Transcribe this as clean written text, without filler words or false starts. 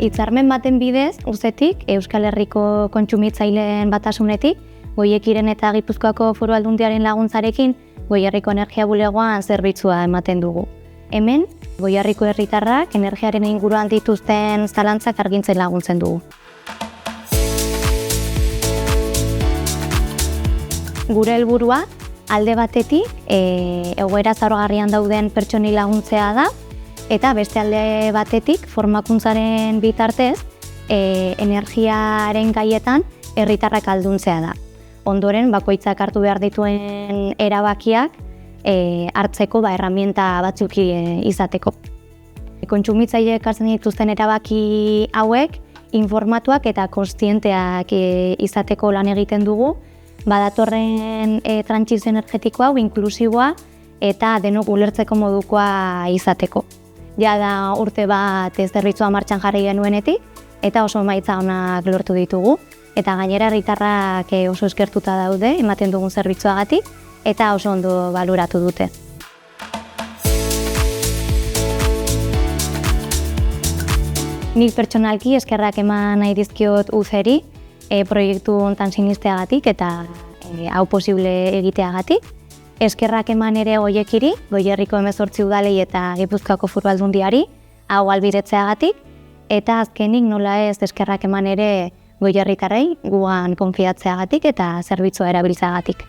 hitzarmen baten bidez, uzetik, Euskal Herriko kontsumitzaileen batasunetik, Goiekiren eta Gipuzkoako Foru Aldundiaren laguntzarekin, Goierriko Energia Bulegoan zerbitzua ematen dugu. Hemen, Goierriko herritarrak energiaren inguruan dituzten zalantzak argintzen laguntzen dugu. Gure helburua, alde batetik, egoera zaurgarrian dauden pertsonei laguntzea da, eta beste alde batetik, formakuntzaren bitartez, energiaren gaietan herritarrak ahalduntzea da. Ondoren, bakoitzak hartu behar dituen erabakiak hartzeko erraminta batzuk izateko. Kontsumitzaileek hartzen dituzten erabaki hauek informatuak eta kontzienteak izateko lan egiten dugu, badatorren trantsizio energetiko hau inklusiboa eta denok ulertzeko modukoa izateko. Ja da urte bat zerbitzua martxan jarri genuenetik eta oso emaitza onak lortu ditugu. Eta gainera herritarrak oso eskertuta daude ematen dugun zerbitzuagatik eta oso ondo baloratu dute. Nik pertsonalki eskerrak eman nahi dizkiot UCERi proiektu hontan sinisteagatik eta hau posible egiteagatik. Eskerrak eman ere Goiekiri, Goierriko 18 udalei eta Gipuzkoako Foru Aldundiari hau ahalbidetzeagatik eta azkenik nola ez eskerrak eman ere Goierritarrei gugan konfiatzeagatik eta zerbitzua erabiltzeagatik.